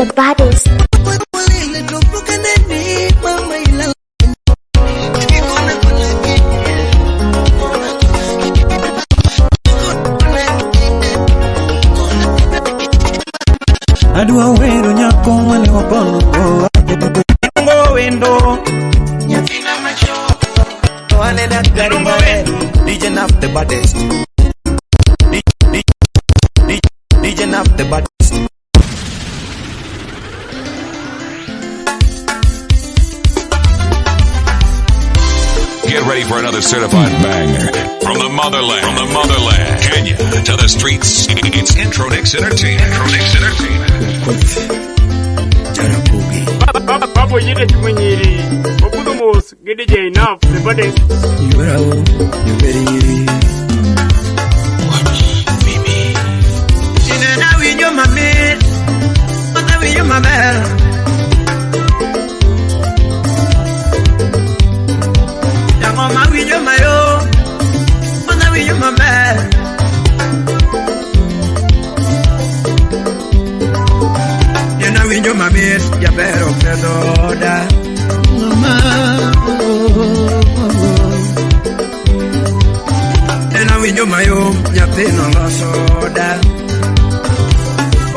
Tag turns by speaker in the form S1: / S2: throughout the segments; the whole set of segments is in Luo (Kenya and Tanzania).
S1: the baddest.
S2: Adua wendo nyako mwane wapono Ngo wendo Nyafina macho Wane na garingare DJ Naf the baddest DJ Naf the baddest.
S3: Get ready for another certified banger from the motherland, Kenya to the streets. It's Intronix Entertainment.
S4: Papo yile chumunyiri Opudumos DJ Naf the baddest.
S2: You very Now we know my man, but now we know my man. Now mama we know my own, but now we know my man. You know we know my man, you better open the door, mama. You know we know my own, you better on the soda.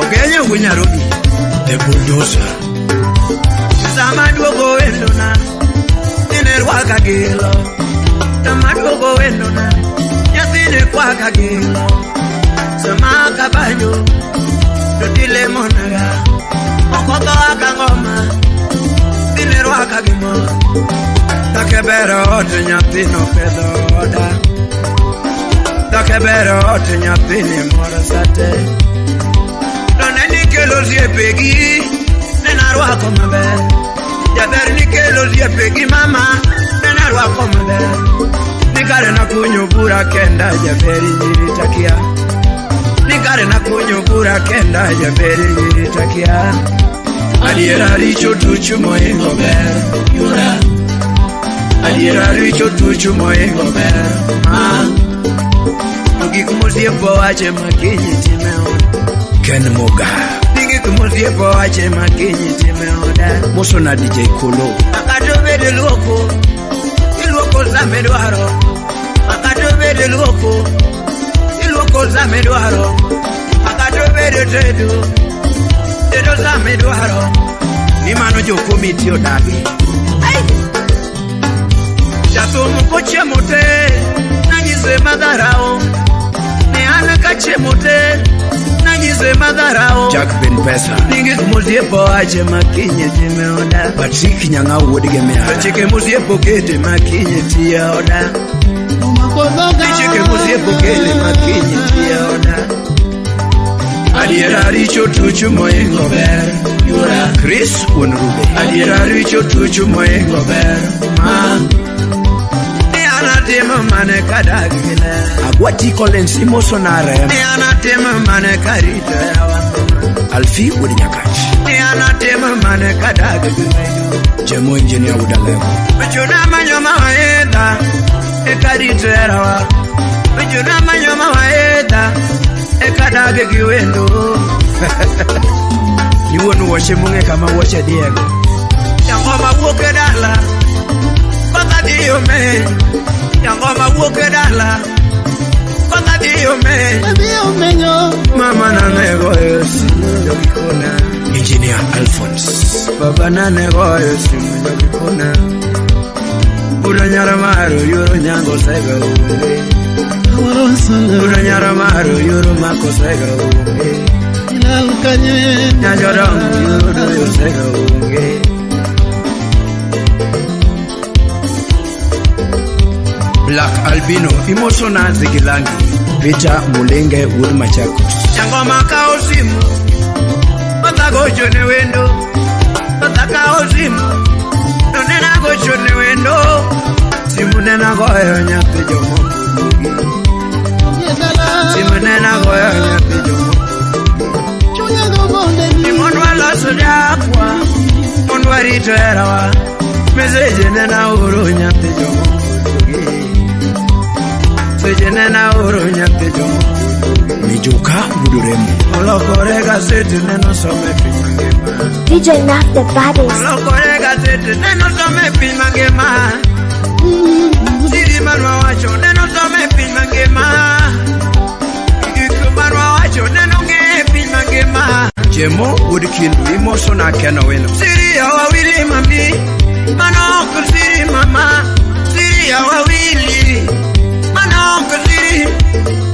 S2: Ogenya Nairobi, the bulldozer. Samaduogo endona, inerwaka gilo. Samaduogo endona, yathine kwaka gilo. Samaka banyo, dotile monaga. Okoto akangoma, inerwaka gimo. Takebero ote nyapino pedoda. Takebero ote nyapini morasate. Los yepegi, nenarwa kombe. Ya verni que los yepegi mama, nenarwa kombe. Nikare na kunyo pura kenda ya veri takia. Nikare na kunyo pura kenda ya veri takia. Aliera richo tuchu moyengo ber, yura. Aliera richo tuchu moyengo ber, ma. Ukikumozie poache makinyi timeo. Ken Moga. Kumuzie po ache makinyi timeoda Moso na DJ Kolo Akadobe de luoko Iluoko za medwaro Akadobe de luoko Iluoko za medwaro Akadobe de tredo Dedo za medwaro Imano joko mitio dabi Jatumu koche mote Nanyize madarao Neana kache mote Nanyize madarao
S5: Jack Ben Pesa
S2: Ningi kumuziepo ache makinye timeoda
S5: Patrick Nyanga uwodige mea
S2: Chike muziepo kete makinye tia oda Chike muziepo kete makinye tia oda Adiera richo tuchu moyengo ber Yura
S5: Chris Unrube
S2: Adiera richo tuchu moyengo ber Ma Tema mane kadagile
S5: Agwati Collins Imoso Nare
S2: Niana tema mane karita
S5: Alfi Udinyakachi
S2: Niana tema mane kadagile
S5: Jemo Engineer Udalego
S2: Mechuna manyoma waeda Ekarita erawa Mechuna manyoma waeda Ekadage kiwendo
S5: Niwonu washe munge kama washe Diego
S2: Yangoma woke dala Kota diyo me Yangoma woke dala Kota diyo me Mama na nego yosi Yokikona
S5: Engineer Alphonse
S2: Baba na nego yosi Yokikona Ura nyaramaro yoro nyango sega uwe Ura nyaramaro yoro mako sega uwe Nyanjorongo yoro doyo sega uwe
S5: Black Albino Imoso na Zigilangi Peter Mulenge Wood Machakos
S2: Yangoma kao simu Kota gocho ne wendo Kota kao simu Nonena gocho ne wendo Simu nena goyo nyape jomo Simu nena goyo nyape jomo Nimonwa loso jakwa Monwa rito erawa Meseje nena uro nyape jomo Sejena oro nyate jomo
S5: Mijuka Buduremu
S2: Olokore gazeti neno some mangema.
S1: DJ Naf the baddest.
S2: Lokore gazete neno some piny mangema. Siri marwa wacho neno some piny mangema. Gik marwa wacho neno ng'e piny mangema.
S5: Jemo would kill emotion I can win.
S2: Siri ya wawili mami, manoko siri mama. Siri ya wawili, manoko siri,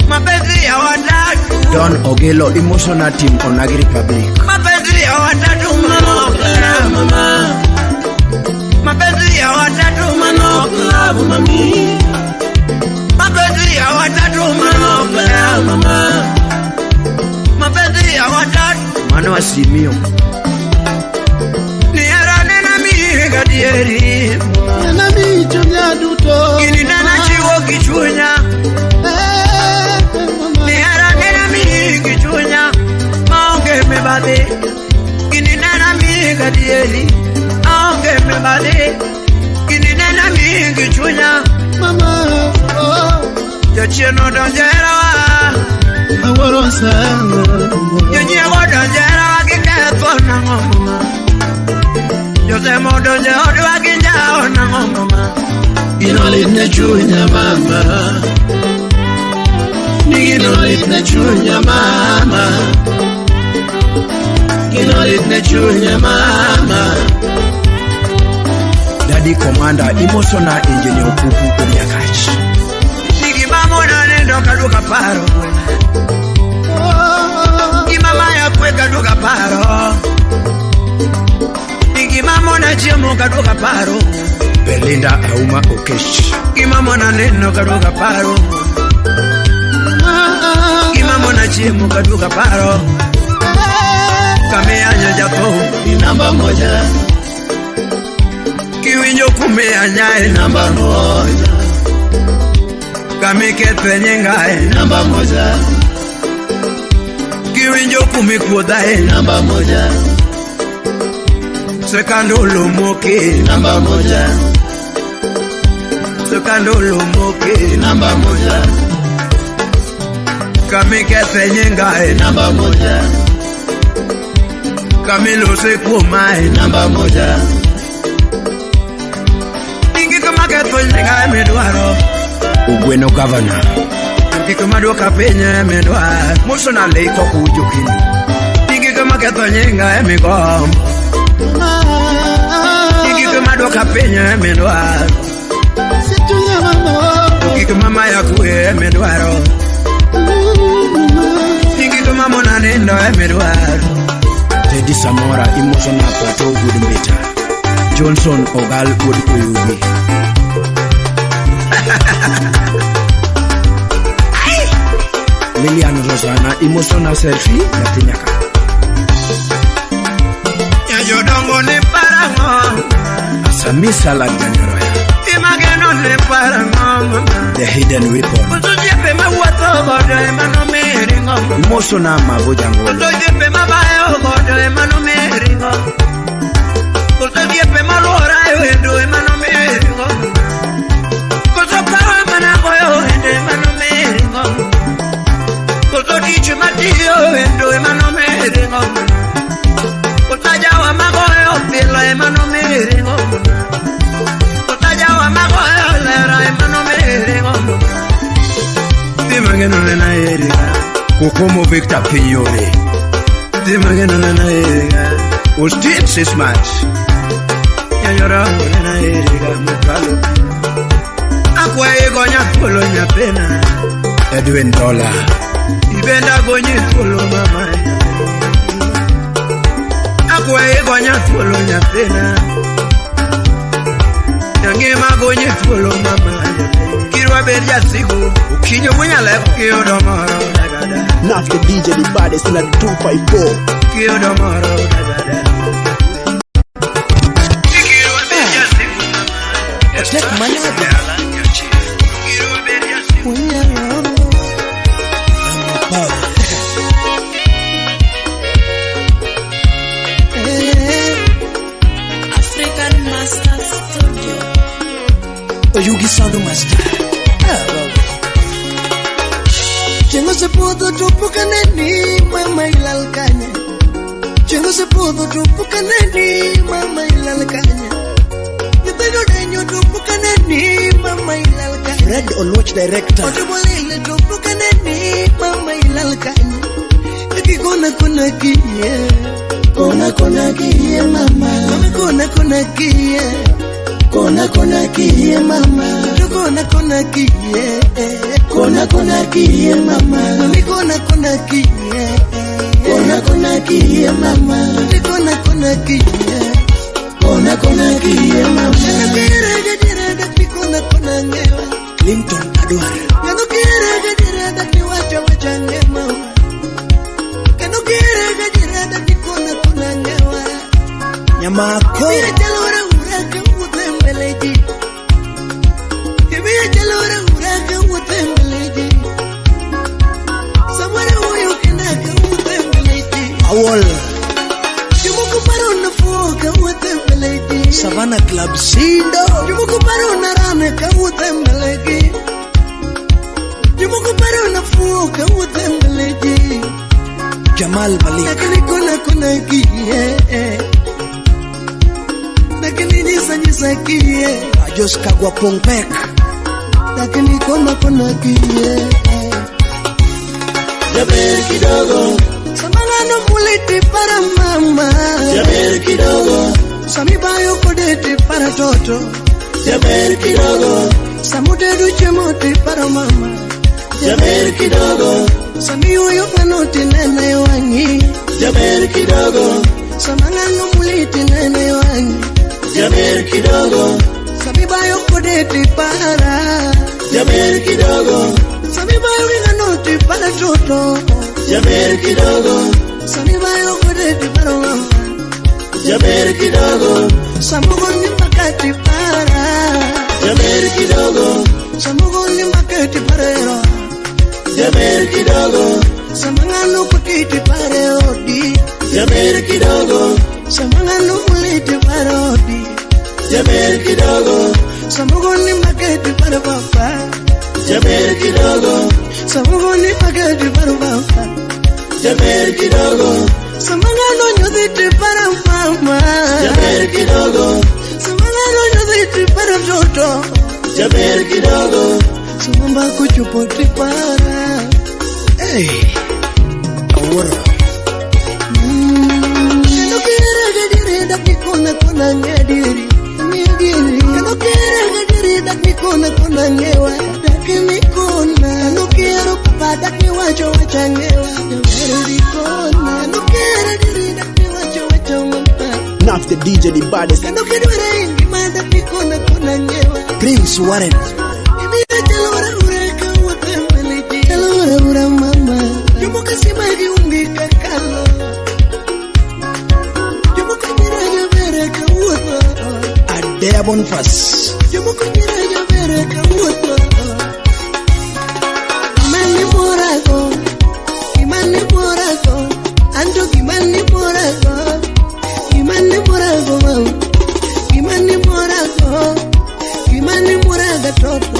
S2: mapenzi ya watatu.
S5: Don Ogelo emotional team on Agri Public.
S2: Mapenzi ya watatu manoko ya mama. Mapenzi ya watatu manoko ya mami. Mapenzi ya watatu manoko ya mama. Mapenzi ya watatu
S5: Mano Asimio.
S2: Gadieri
S6: na micho mya duto
S2: Gini nana chiwo kichunya Ni hera nena mi kichunya Maonge me bade Gini nana mi gadieri Maonge me bade Gini nana mi kichunya
S6: mama oh
S2: Yochino donjera wa
S6: aworo sana
S2: Yonyewo donjera wa kikepo na ngomuma Jose modo je odwa ginja ona ngomoma
S6: Inolit ne chunya mama Inolit ne chunya mama Inolit ne chunya mama
S5: Daddy Commander emotional engineer Ukuku Kunyakachi.
S2: Nigi mamo na nendo kaduka paro Nigi mama ya kwe kaduka paro Nigi mamo na chiemo kaduka paro
S5: Belinda Auma Okesh.
S2: Nigi mamo na nendo kaduka paro Nigi mamo na chiemo kaduka paro Kame anya japo
S6: ni namba moja
S2: Kiwinyo kume anyae
S6: namba moja
S2: Kame kepe nyengae
S6: namba moja
S2: Kiwinyo kume kuodae
S6: namba moja
S2: Sekandolo moke
S6: namba moja
S2: Sekandolo moke
S6: namba moja
S2: Kame kepe nyengae
S6: namba moja
S2: Kamilo se kuomae
S6: namba moja
S2: Ningi kama kepe nyengae medwaro
S5: Ugweno Governor.
S2: Ningi kama doka penye medwaro
S5: Emotional Leiko Kujukini.
S2: Ningi kama kepe nyengae migom Ningi kama doka penye medwaro
S6: Situnya mama
S2: Ningi kama maya kue medwaro Ningi kama mona nendo medwaro
S5: Teddy Samora emotional Poto Woodmbeta. Johnson Ogal Woodkuyugi. Lilian Rosana emotional selfie Latinyaka.
S2: Nyajo dongo ne parango
S5: Samisa Laganyoroya.
S2: Imageno ne parango
S5: The hidden weapon.
S2: Kutujepe mawato godo emano meringo
S5: Emotional Mabojangolo.
S2: Kutujepe mabayo godo emano meringo Kutujepe malora ewendo emano meringo Kutopara managoyo endo emano meringo Kutodichu matiyo endo emano meringo Kutajawa magoyo pila emano meringo Kutajawa magoyo lera emano meringo Dimageno nena eriga
S5: Kokomo Victor Pinyore.
S2: Dimageno nena eriga
S5: Austin Sismat.
S2: Nyanyora nena eriga mukalo Akwa ego nyapolo nyapena
S5: Edwin Dollar.
S2: Ibenda gonyi tolo mama Akwa ego nyapolo nyapena Yange magonyi tolo mama Kirwa beria sigo Ukinyo mwenye lepo Kiyo domoro dagada
S6: Naf the DJ the baddest in the 254
S2: Kiyo domoro dagada Kirwa beria sigo
S6: Take money
S2: Kirwa beria sigo
S7: African Master Studio.
S6: Oyugi Sound Master Chengo se pudo tupuka neni Mama ilalkanya Chengo se pudo tupuka nani mama ilal kanya. Nitendo denyo tupuka nani mama ilal kanya. Red Oluoch director. Otubole tupuka nani mama ilal kanya. Niki kona kiye. Kona kiye mama. Mama kona kiye. Kona kiye mama. Kona kiye. Kona kiye mama. Mami kona kiye. Kona kiye mama. Kona kiye. Kona kiye mama. Kira daki kona ngewa. Clinton Adware. Kira daki wacha ngema. Kira daki kona ngewa. Nyamako. Kira jalora uraka utembeleji. Kira jalora uraka utembeleji. Samara huyo kinaka utembeleji. Awol. Jumuku parona fuoka utembeleji. Savannah Club Sindo. Jumuku parona rame ka utembeleji. Jumuku parona fuoka utembeleji. Jamal Malik. Lakini kona kiye. Lakini nisa kiye. Ajos Kagwa Pongpek. Lakini kona kiye. Jaber kidogo. Samangano muliti para mama. Jaber kidogo. Samibayo kodeti para toto. Jaber kidogo. Samudedu chemoti para mama. Jaber kidogo. Samiuyo kanoti nene wangi. Jaber kidogo. Samangano muliti nene wangi. Jaber kidogo. Samibayo kodeti para. Jaber kidogo. Samibayo kanoti para toto. Jaber kidogo. Samibayo kodeti para mama. Jaber kidogo. Samugoni makati para. Jaber kidogo. Samugoni makati para. Jaber kidogo. Samangano pakiti para odi. Jaber kidogo. Samangano muliti para odi. Jaber kidogo. Samugoni makati para papa. Jaber kidogo. Samugoni makati para papa. Jaber kidogo. Samangano nyoditi para mama. Jaber kidogo. Samangano nyoditi para toto. Jaber kidogo. Sumamba kuchupoti para. Hey, awara. Kano kira gadiri daki kona ngediri. Kano kira gadiri daki kona ngewa. Daki mikona. Kano kira papa daki wacha ngewa. Gadiri kona. Kano kira gadiri daki wacha mama.
S8: Not the DJ the baddest.
S6: Kano kira ingi daki kona ngewa.
S8: Prince Warren.
S6: Ura mama. Jumuka simari umbika kalo. Jumuka niraja vere ka uto.
S8: Adea Boniface.
S6: Jumuka niraja vere ka uto. Imani morago. Ando imani morago. Imani morago toto.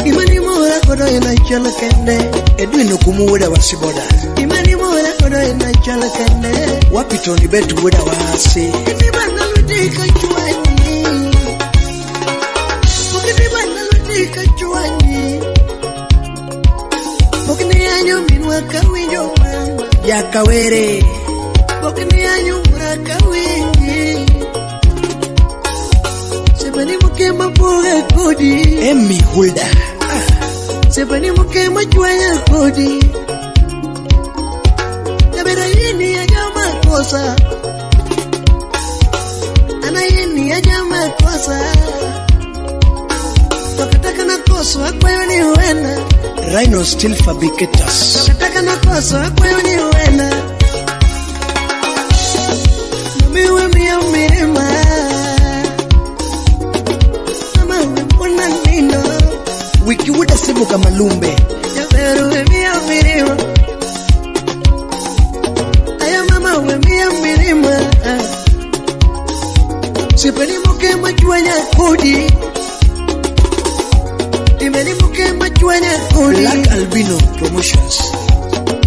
S6: Imani mora kodo ina chala kende.
S8: Edwin Okumuweda wasiboda.
S6: Imani mora kodo ina chala kende.
S8: Wapi Tony Betu weda wasi.
S6: Kitibana lutika chuani. Kitibana lutika chuani. Pokini anyo minwa kawinyo mama.
S8: Ya Kawere.
S6: Pokini anyo mura kawinyi. Sebani mukema poge kodi.
S8: Emmy Hulda.
S6: Sebani mukema juaya kodi. Nabera yini ya jama kosa. Ana yini ya jama kosa. Tokataka na kosa kwa yoni wena.
S8: Rhino Steel Fabricators.
S6: Tokataka na kosa kwa yoni wena. Miwe miya mirima. Mama we mbona nino.
S8: Wiki Wuda Sibuka Malumbe.
S6: Jaberu we miya mirima. Aya mama we miya mirima. Sipeni muke machuanya kodi. Timbeni muke machuanya kodi.
S8: Black Albino Promotions.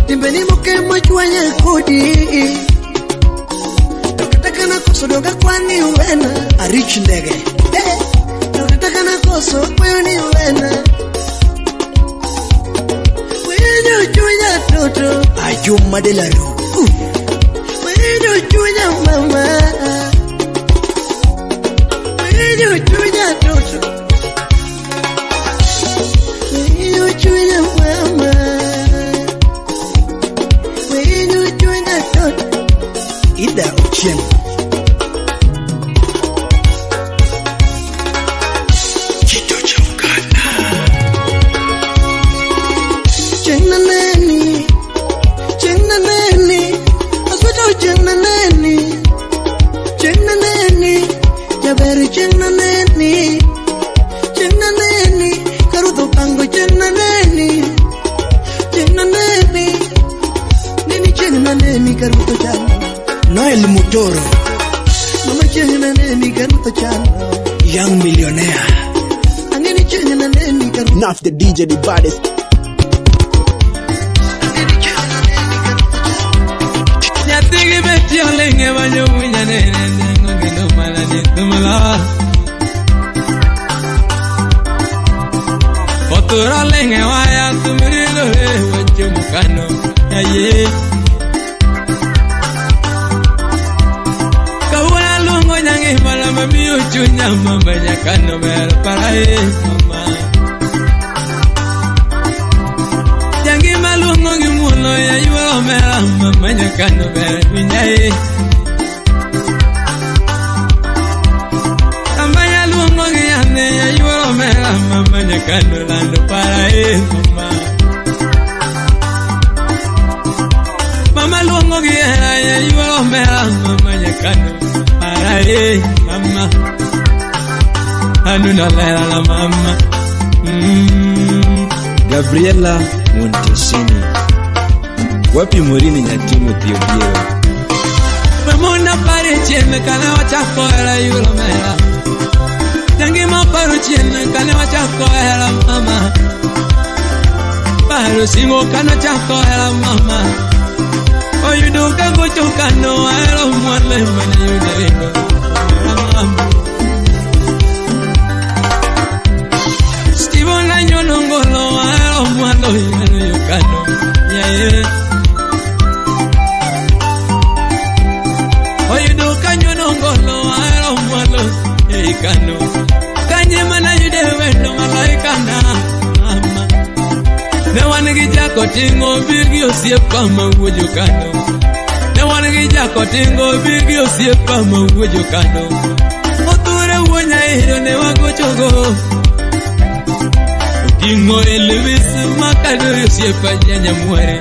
S6: Timbeni muke machuanya kodi. koso doga kwani uwena
S8: Arich ndege
S6: Nukataka na koso kwayo ni uwena Wenyo chuja toto
S8: Ayuma de la Rue
S6: Wenyo chuja mama Wenyo chuja toto Wenyo chuja mama Wenyo chuja toto
S8: Ida Ochieng Noel Mutoro
S6: Mama chena neni karuto chano
S8: Young Millionaire
S6: Angeni chena neni karuto
S8: Naf the DJ the baddest
S9: Nyatigi beti olenge banyo munya nene Ngongi no mala ni tumala Otura lenge waya tumirilo Wacho mukano Yaye Kawala lungo nyangi mala mami uchunya Mamba nyakano mera parae mama Yangi malungo ngimulo ya yuwa mera Mama nyakano mera minyae Kambanya lungo ngiyane ya yuwa mera Mama nyakano lando parae mama Mama lungo ngiyane ya yuwa mera Mama nyakano parae mama Anuna lera la mama
S10: Gabriela Montesini Wapi Morini Nyatimu Theodiero
S9: Mamona pare chene kana wachako era yulo mera Tangi maparu chene kana wachako era mama Paru singo kana chako era mama Oyuduka gochoka no era mwale mana yudelego mama Steven la nyonongolo era mwalo yukano yeah Oyuduka nyonongolo era mwalo yukano Kanye mana yudewendo malaikana mama Ne wanigi jako tingo birgi osiepa mawujukano Ne wanigi jako tingo birgi osiepa mawujukano Oture wonya hiro ne wagochogo Tingo elevisi makadori osiepa nyanya muere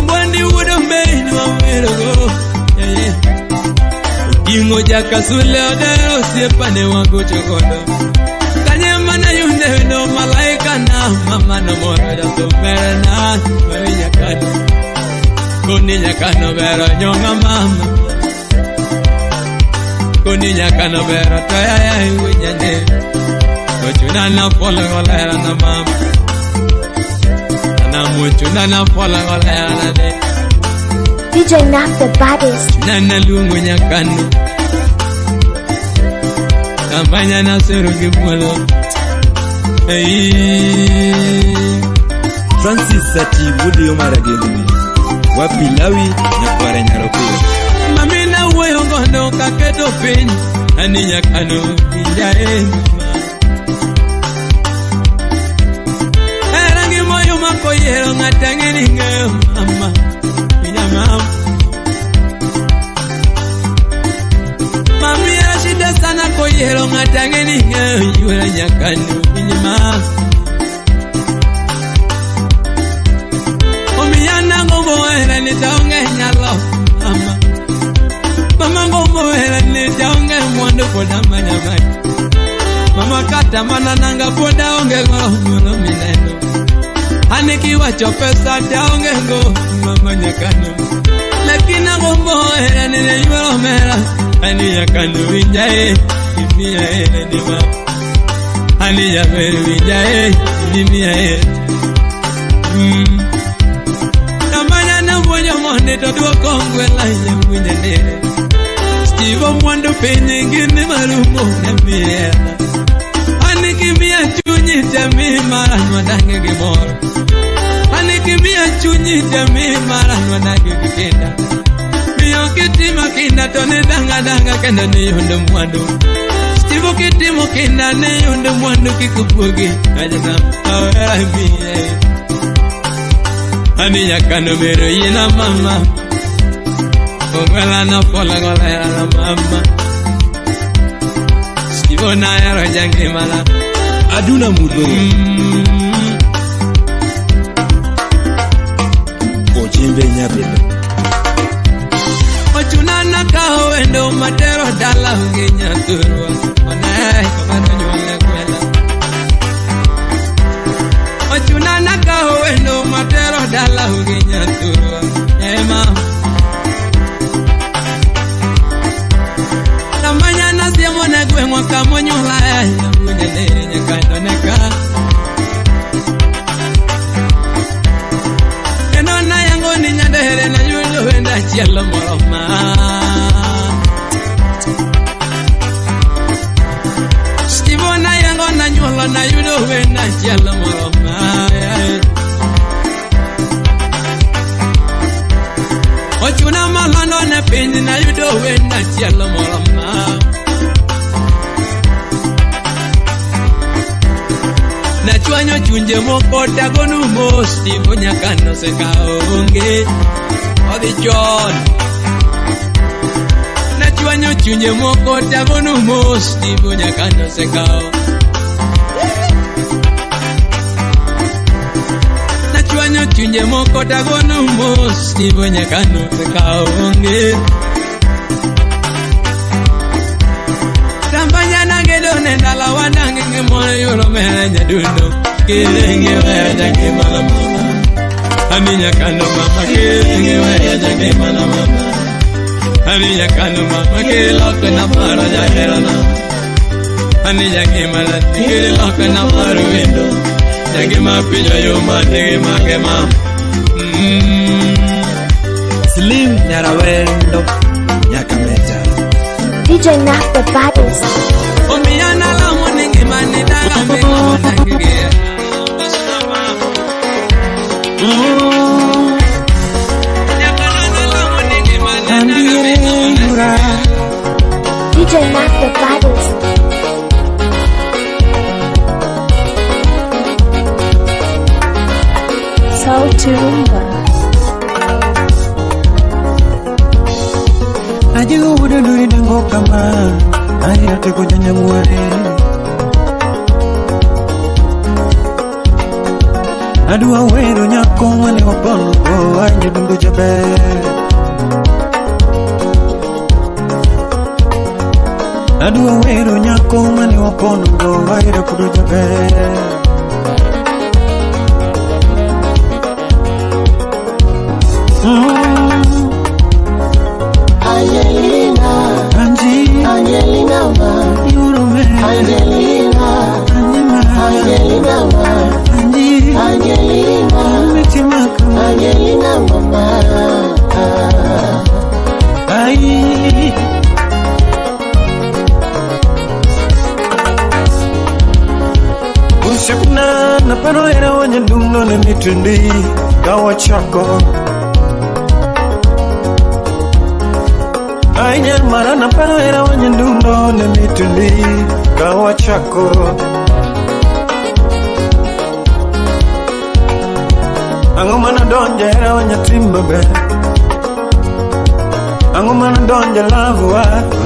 S9: Mbwandi wudo mbei ni wawirogo Tingo jaka sule odero osiepa ne wagochogodo Kanye mana yunde no malaika na mama no mora da to merna Maria kano Koni nyakano bero nyonga mama Koni nyakano bero toya ya winyane Kochuna na polo golera na mama Na muchuna na polo golera na de
S1: DJ Naf the baddest.
S9: Nana lungu nyakano Kampanya na serugi polo
S10: Francis Sati Budi Omar Ageluni Wapi Lawi na Kware Nyaropio
S9: Mami na uwe ngondo kaketo pin Ani nyakano injae Erangi moyo mako yero ngatangini ngeo mama Minyamam Mami ashida sana ko yero ngatangini ngeo Yura nyakano minyamam Omiyana ngobo era nitaonge nyalo mama Mama ngobo era nitaonge mwando poda manyamai Mama kata mana nanga poda onge ngono mineno Haniki wacho pesa taonge ngo mama nyakano Lakini ngobo era nile yuwa mera Ani nyakano injae Kimia ene ni mama Ani ya meru injae Kimia ene Kambanya na mwenye mwone Toduwa kongwe la ya mwenye nere Chivo mwandu penye ngini marumo nemiela Anikimia chunyi temi mara nwadange gimoro Anikimia chunyi temi mara nwadange gikenda Miyo kitima kinda tone danga kenda ni yundu mwandu Chivo kitimo kinda ni yundu mwandu kikupugi Ajana awera miye Ani yakano mero yina mama Ongwela na pola golera na mama Stivo na yaro jangi mala
S10: Aduna mudo Ochimbe nyabebe
S9: Ochuna na kao wendo matero dala ungenya turwa Onae kamano nyole kwela Ochuna na kao wendo matero dala ungenya turwa Ema Mañana se mona gwe mwaka monyola ya Mwenye nyakando neka Enona yango ni nyandehere na yudo wenda chielo moroma Stivona yango na nyolo na yudo wenda chielo moroma Ochuna malano ne pindi na yudo wenda chielo moroma Na chuanyo chunje moko tagonu mos Tivo nyakano se kaonge Odi John Na chuanyo chunje moko tagonu mos Tivo nyakano se kao Na chuanyo chunje moko tagonu mos Tivo nyakano se kaonge Tambanya nangedo nendala wanange ngimone yulo mele nyadundo Kilenge wea jange mala mama Aminya kano mama kilenge wea jange mala mama Aminya kano mama kiloko na mara jahera na Ani jange mala tikiri loko na maru window Jange mapinyo yuma tiki make mama
S10: Slim Nyarawendo Nyakameta
S1: DJ Nak the baddest.
S9: Omiana la moningi mani daga mbingo nangige
S1: DJ Nak the baddest. So Turumba.
S11: Ajigo wude nuri dango kama Ayate kujanya muare Adua wero nyako mwane wapolo Anye dundu jabe Adua wero nyako mwane wapolo Ayre kudu jabe
S6: Angelina ma Angelina ma Angelina mama
S11: Ai Ushakuna na pano era wanya dumno na mitundi Gawa chako Ainyar marana pano era wanyendundo ne mitundi Gawa chako Angomana donja era wanyatimba be Angomana donja lavua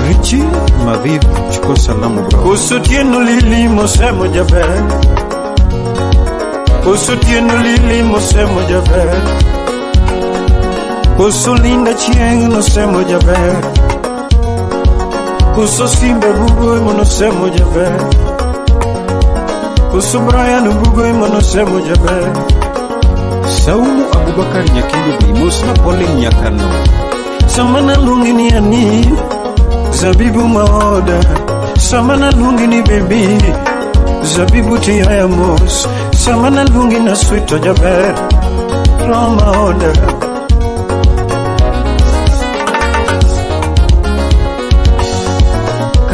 S11: Richi Mavivu Chiko salamu bro Kusutienu lili mosemo jabe Kusutienu lili mosemo jabe Kusulinda chieng no semo jabe Kusosimbe bugoy mono semo jabe Kusubraya bugoy mono semo jabe
S10: Saumu Abubakar Nyakindu Bimos na pole Nyakano
S11: Samana lungini ani Zabibu maoda Samana lungini baby Zabibu tiyayamos Samana lungina sweet jabe Roma oda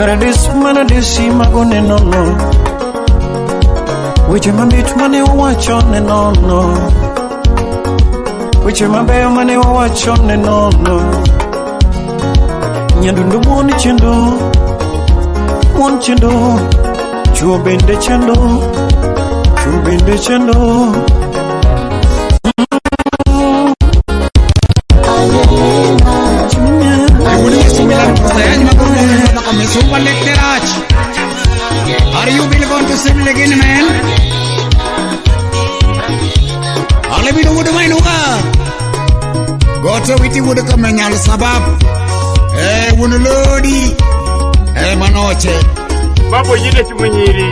S11: Kare dis mana desi magone nono, weche mabit mane owacho ne nono, weche mabeyo mane owacho ne nono. Nyandundu mon chendo, chuo bende chendo, chuo bende chendo.
S2: Are you really going to sing again, man? All of you would have known. Got to witty would come and yell sabab. Wunulodi. Manoche.
S4: Babo yile chumunyiri.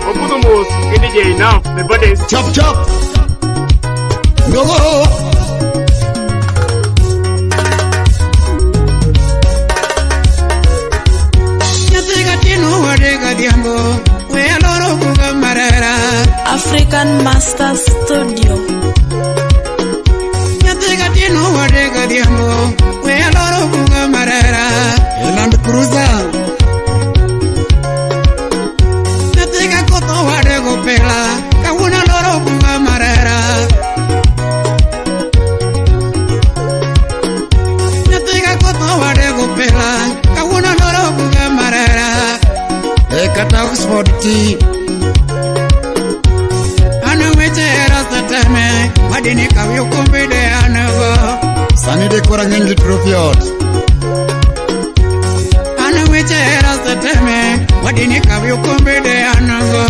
S4: Obudu mos. Gidi jay now. The bodies.
S2: Chop chop. No go.
S7: African Master Studio.
S2: Land Cruiser. Natika koto wade go pela. Kawuna loro bunga marera. Natika koto wade go pela. Kawuna loro bunga marera. Ekata Oxford tea. Madini kawyo kumbide anago Sani de kora ngengi trofiot Ana weche era sateme Madini kawyo kumbide anago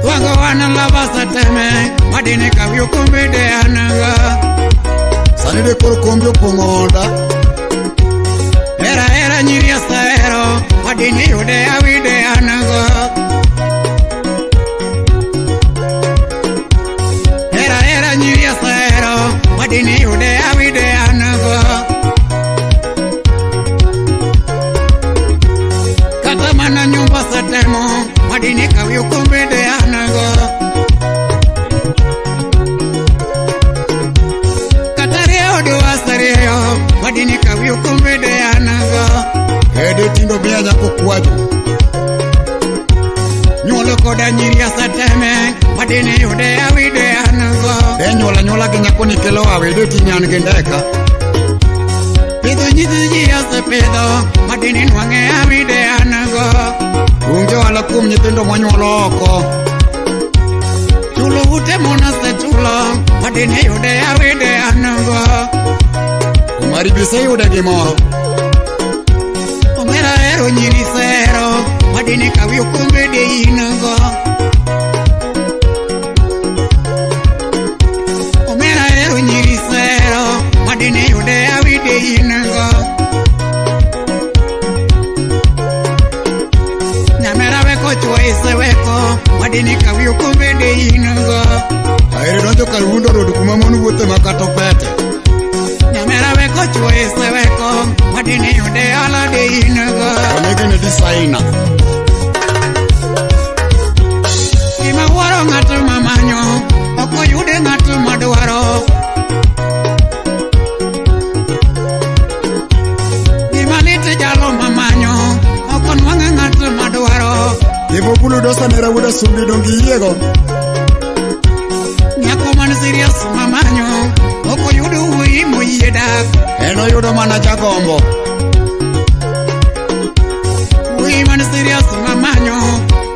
S2: Wago wana lava sateme Madini kawyo kumbide anago Sani de kora kumbyo pongoda Era nyiri asaero Madini yude awide anago Madini yude awide anago Kata mana nyumba satemo Madini kawyo kumbide anago Kata reo doa sareo Madini kawyo kumbide anago Ede tindo bea nyako kuwaju Nyolo koda nyiri asateme Madini yude awide anago Nyola nyako ni kelo awede tinyan gendeka Pido nyidi ase pido Madini nwange awide anago Unge wala kum nyithindo mwanyolo oko Chulo ute mona se chulo Madini yude awide anago Umaribise yude gimoro Omera ero nyiri sero Madini kawyo kumbide inago Madini yude awide inago Nyamera weko choise weko Madini kawyo kumbide inago Aire donjo kalundo rodu kumamonu wote makato pete Nyamera weko choise weko Madini yude alade inago Onegene designer Ima waro ngatu mamanyo Oko yude ngatu maduaro Jalo mamanyo Okon wanga ngatu maduaro Ibo bulu dosa nera wuda sumbi dongi yego Nyako man serious mamanyo Oko yudu ui mo yedak Eno yudo mana jagombo Ui man serious mamanyo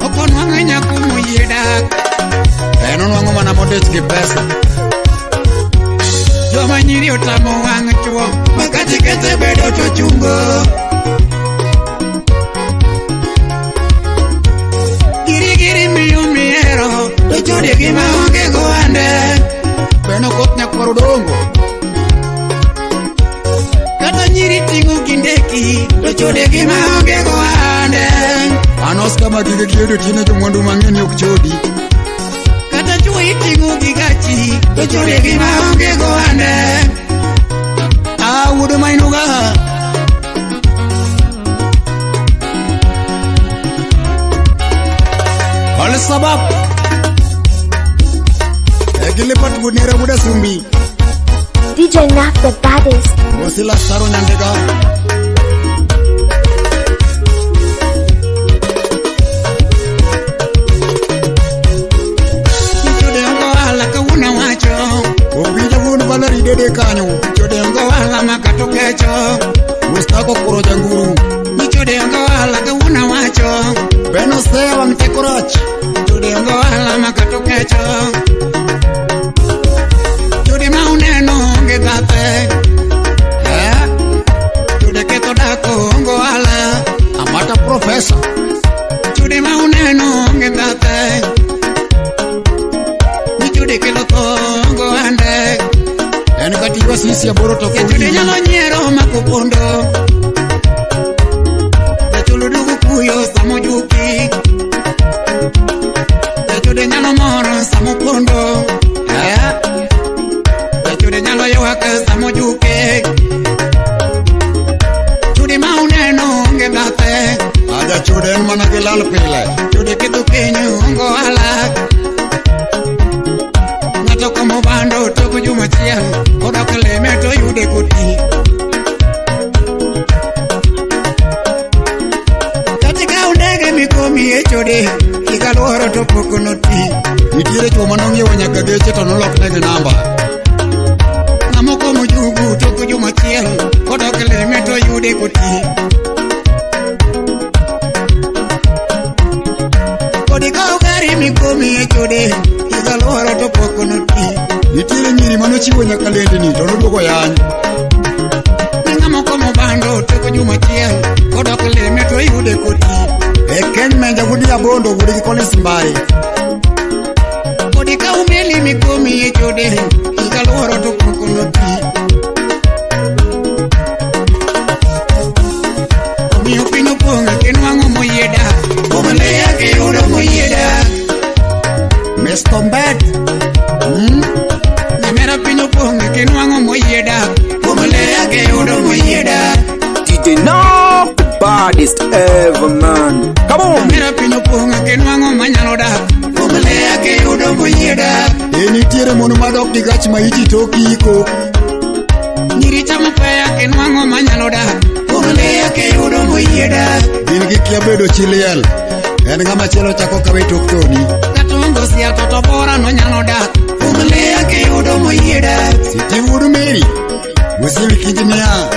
S2: Okon wanga nyako mo yedak Eno nwango mana modech ki pesa Joma nyiri otamo wanga chuo Makati kete bedo chochungo Giri miyo miero Dochode gima onge goande Beno kot nyakwaru dongo Kata nyiri tingu kindeki Dochode gima onge goande Anos kama gige kiedo tine jomwandu mangeni ukchodi Kata chui tingu gigachi Dochode gima onge goande Wudu mainuga Kale sabab Egile pat gunera wuda sumbi
S1: DJ Naf the baddest.
S8: Osila Saro Nyandega. Balari dede kanyo chode ngo ala makato kecho mustako kuro janguru ni chode ngo ala ka una wacho beno sewa mtekoroch chode ngo ala makato kecho chode mauneno ngegate chode keto dako ngo ala amata professor chode mauneno ngegate ni chode keto ngo ande en kati wa sisi ya boro toko ni nyalo nyero makupondo chulu dugu kuyo samojuki chulu nyalo moro samopondo chulu nyalo yowaka samojuki chulu mauneno ngedate ada chulu mana gelal pile chulu kitu kenyu ngo ala toko mobando toko juma chia koda kale meto yude kuti katika undege mikomi echode ikaloro to pokonoti nitiere choma nonge wanyaka geche to nolok nege namba namoko mujugu toko juma chia koda kale meto yude kuti kodika ugari mikomi echode ikaloro to pokonoti nitiere nyiri manochiwo nyaka lende ni to noduogo yanyo ngamo komo bando toko juma chiel kodok leme to yude koti eken menja gudi abondo gudi gikone simbari kodika umeli mikomi echode ikaloro to pokonoti miyo pino ponga kenwango moyeda omale yake yudo moyeda Mr. Mbed Namera pino ponga kenwango moyeda Kumale yake yudo moyeda DJ Naf the baddest ever man. Come on.
S6: Namera pino ponga kenwango manyaloda Kumale yake yudo moyeda
S8: Nitiere mono madok di gach ma iti toki iko
S6: Niricha mapaya kenwango manyaloda Kumale yake yudo moyeda
S8: Gini kia bedo chiliel En ngama chelo chako kawe toktoni
S6: Katungo siya toto bora no nyaloda Kumale yake yudo moyeda
S8: Siti wudu meri Musili kijinea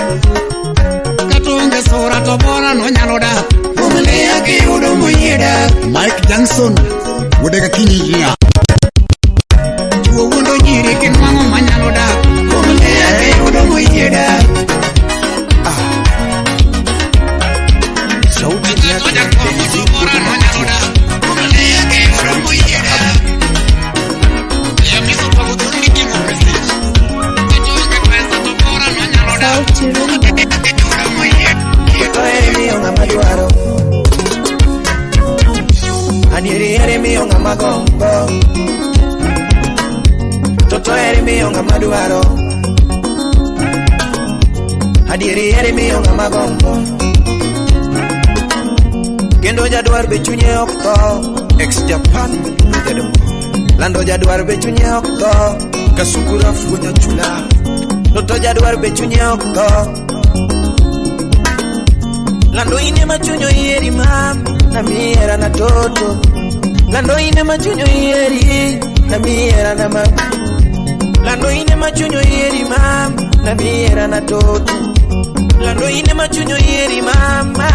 S6: Katungo sora to bora no nyaloda Kumale yake yudo moyeda
S8: Mike Johnson Wudega kinyigia
S6: Chuo wundo nyiri kenwango manyaloda Kumale yake yudo moyeda
S8: Sauti
S2: Adiere miyo ngama gombo Toto ere miyo ngama duaro Adiere miyo ngama gombo Kendo jadwar be chunye okto Ex Japan Lando jadwar be chunye okto Kasukura funya chula Toto jadwar be chunye okto Lando ine machunyo ieri mam Na miera na toto Lando ine machunyo ieri Na miera na mam Lando ine machunyo ieri mam Na miera na toto Lando ine machunyo ieri mama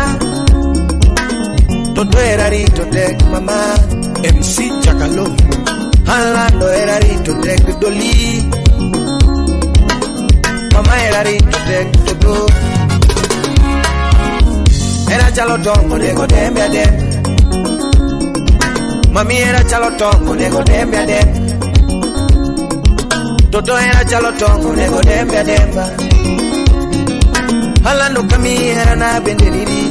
S2: Toto era rito tek mama MC Chakalo Lando era rito tek doli Mama era rito tek todo Era chalo tongo nego dembe adem Mami era chalo tongo nego dembe adem Toto era chalo tongo nego dembe ademba Lando kami era na bendeniri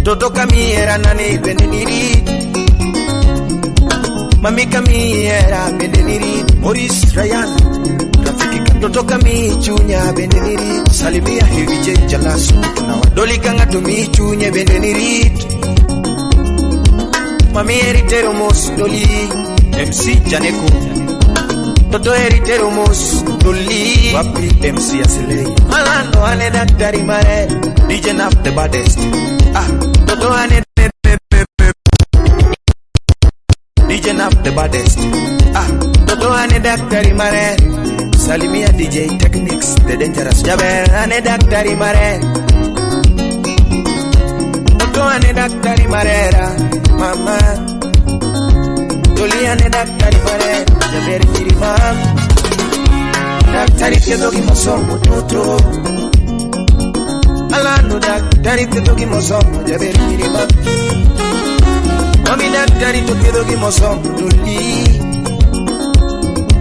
S2: Toto kami era na ne bendeniri Mami kami era bendeniri Maurice Ryan Toto kami chunya bendeniri Salimia heavy J Jalasu Doli kanga tumi chunya bendeniri Mami eritero mos doli MC Janeko Toto eritero mos Doli Wapi MC Asilei Malando ane daktari mare DJ Naf the baddest Toto ane DJ Naf the baddest Toto ane daktari mare Salimia DJ Techniques the dangerous Jaber ane daktari mare Toto ane daktari marera Mama Doli ane daktari mare Jaber kiri mam Daktari kedogi masomo toto Alano daktari kedogi masomo Jaber kiri mam Mami daktari to kedogi masomo Doli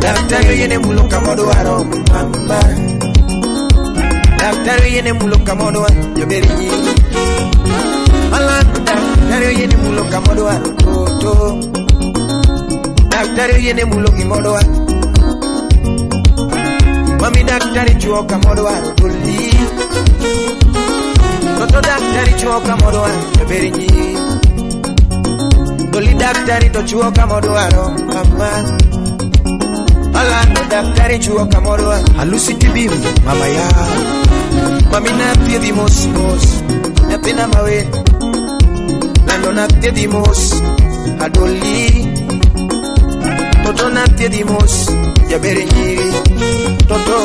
S2: Daktari yene muluka modo waro mama Daktari yene muluka modo waro Jaber kiri Alano daktari yene muluka modo waro toto Daktari yene mulogi modwa Mami daktari chuoka modwa Doli Toto daktari chuoka modwa Jaberinyi Doli daktari to chuoka modwa Mama Alano daktari chuoka modwa Alusi tibimu mama ya Mami natie di mos Napina mawe Lando natie di mos Adoli Toto natie di mos Jabere nyiri Toto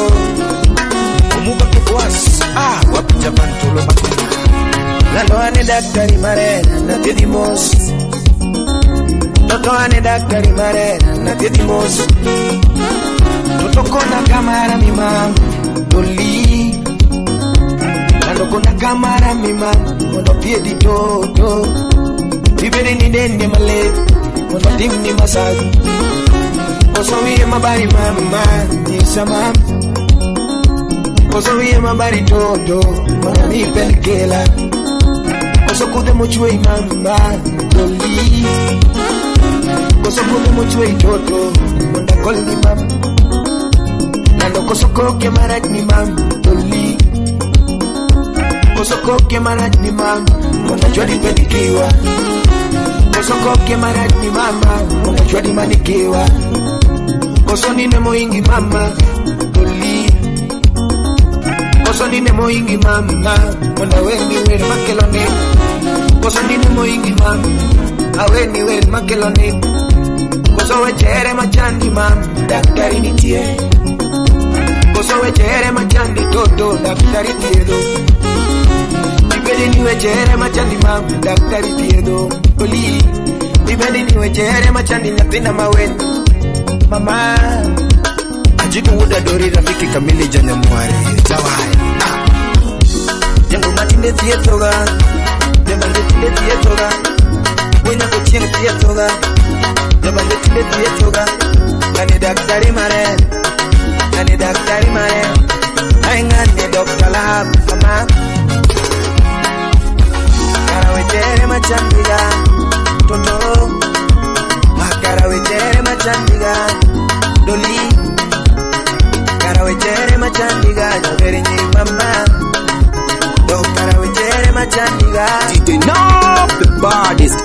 S2: Umuka kukwas Wapi japan tolo bako Lando ane daktari marena Natie di mos Toto ane daktari marena Natie di mos Toto kona kamara mi mam Doli Lando kona kamara mi mam Mono pie di toto Vivere ni dende male Mono tim ni masaji Koso wiye mabari mama Nisa mama Koso wiye mabari toto Mwana mi pelikela Koso kude mochwe mama Doli Koso kude mochwe toto Mwanda kol ni mama Nando koso koke marat ni mama Doli Koso koke marat ni mama Mwanda jwadi pelikiwa Koso koke marat ni mama Mwanda jwadi manikiwa Koso nine moingi mama Doli Koso nine moingi mama Mwanda weni weri makelone Koso nine moingi mama Aweni weri makelone Koso wechere machandi mama Daktari nitie Koso wechere machandi toto Daktari tiedo Ibedi ni wechere machandi mama Daktari tiedo Doli Ibedi ni wechere machandi napina maweni Mama Ajiku wuda dori rafiki kamili janya mwari Zawai Jangu matinde tietoga Jamande tinde tietoga Wina kuchinga tietoga Jamande tinde tietoga Nani daktari mare Nani daktari mare Aingane dokta lab Mama Karawejere machandiga Toto Karawejere machandiga Doli Karawejere machandiga Jabere nyi mama Do karawejere machandiga
S5: DJ Naf the baddest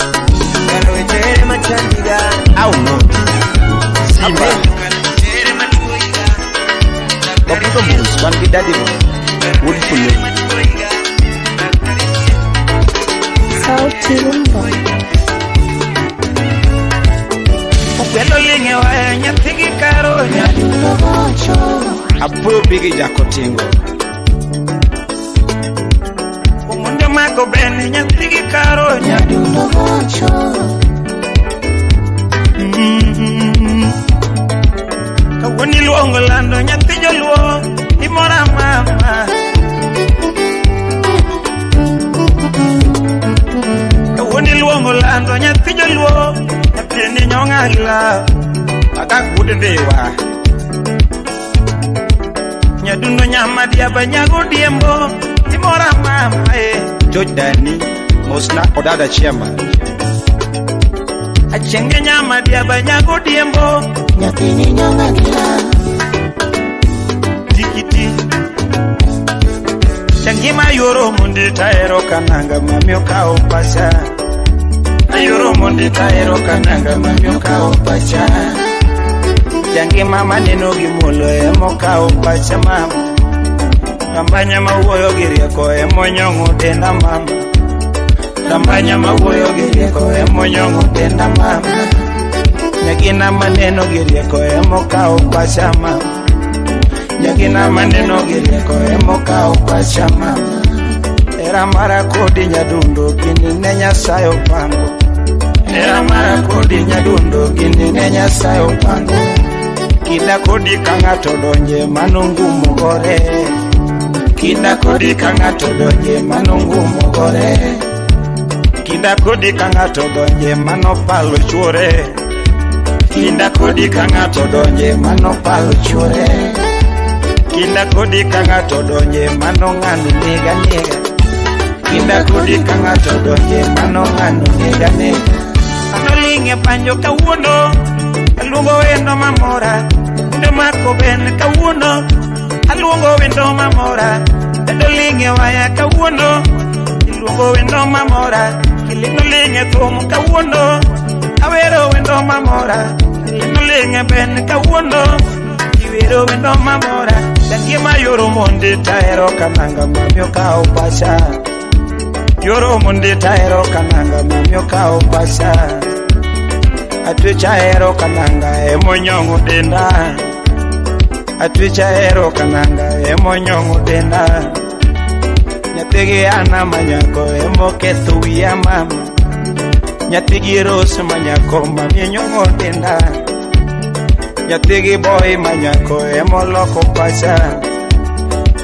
S2: Karawejere machandiga
S5: Au no Samba Waputo mus One bidadi mo Wood fulle
S1: Sauti Rumba.
S2: Pelo linge wa nyatigi karo
S5: Apo bigi jakotingo
S2: Umunde mako bene nyatigi karo Kawoni luongo lando nyatijo luo Imora mama Kawoni luongo lando nyatijo luo Nyatini nyonga ila Akakude dewa Nyadundo nyama diaba nyago diembo Imora mama
S5: George Dani Mosna Odada Chairman
S2: Achenge nyama diaba nyago diembo
S6: Nyatini nyonga ila
S2: Tikiti Changima yoro mundi taero kananga mamio kao pasha Yoro mundi taero kananga mamio kao pasha Jangima maneno gimulo emokao pacha mama. Rambanya mawuoyo gi rieko emonyong'o denda mama. Rambanya mawuoyo gi rieko emonyong'o denda mama. Nyagina maneno gi rieko emokao pacha mama. Nyagina maneno gi rieko emokao pacha mama. Era mara kodi nyadundo gini ne Nyasaye opango. Era mara kodi nyadundo gini ne Nyasaye opango. Kida kodi ka ng'ato donje mano ngumu gore. Kida kodi ka ng'ato donje mano ngumu gore. Kida kodi ka ng'ato donje mano palo chuore. Kida kodi ka ng'ato donje mano palo chuore. Kida kodi ka ng'ato donje mano ng'ano nega nega. Kida kodi ka ng'ato donje mano ng'ano nega nega. Anolinge panjo kawuono aluongo wendo mamora. Ndo mako ben kawuono aluongo wendo mamora. Adolinge waya kawuono iluongo wendo mamora. Kilingolinge thum kawuono awero wendo mamora. Kilingolinge ben kawuono iwero wendo mamora. Jangima yoro monde taero kananga mamyo kao pacha. Yoro monde taero kananga mamyo kao pacha. Atwicha ero kananga emonyong'o denda. Atwicha ero kananga emonyong'o denda. Nyathigi ana manyako emoketho wiya mama. Nyathigi ros manyako maminyong'o denda. Nyathigi boy manyako emoloko pacha.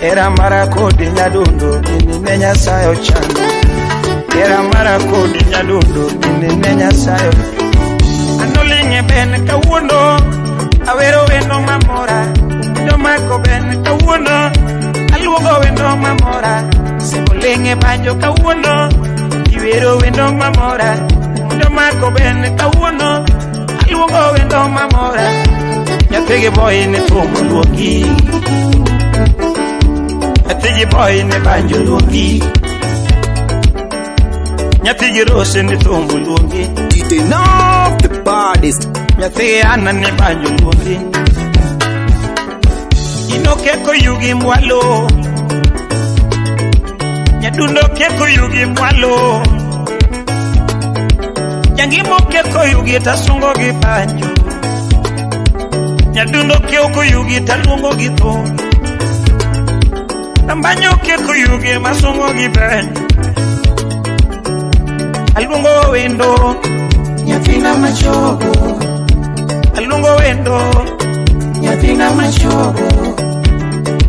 S2: Era mara kodi nyadundo gini ne Nyasaye ochando. Era mara kodi nyadundo gini ne Nyasaye. Anolinge ben kawuono awero wendo mamora. Ndo mako ben kawuono aluongo wendo mamora. Simolinge banjo kawuono iwero wendo mamora. Ndo mako ben kawuono aluongo wendo mamora. Nyathigi boy ne thum luongi. Nyathigi boy ne banjo luongi. Nyathigi rose ne thum luongi.
S5: Enough the baddest.
S2: Nyathigi ana ne banjo luongi. Inokeko yugi mwalo. Nyadundo keko yugi mwalo. Jangimo keko yugi tasungo gi banjo. Nyadundo keko yugi talungo gi thum. Nambanyo keko yugi masungo gi banjo. Alungo wendo nyathina machogo. Alungo wendo nyathina machogo.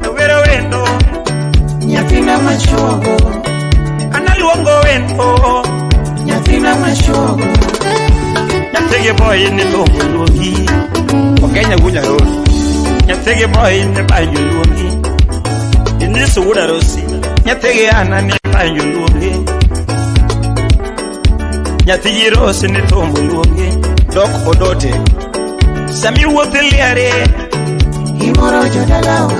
S2: Awero wendo nyathina machogo. Analuongo wendo nyathina machogo. Nyathigi boy ne thum luongi. Okenya gunya road. Nyathigi boy ne banjo luongi. Inisu wuda rosi. Nyathigi ana ne banjo luongi. Nyathigi rose ne thum luongi.
S5: Dok Odote.
S2: Sami wuothe liare
S6: Imoro jodalawa.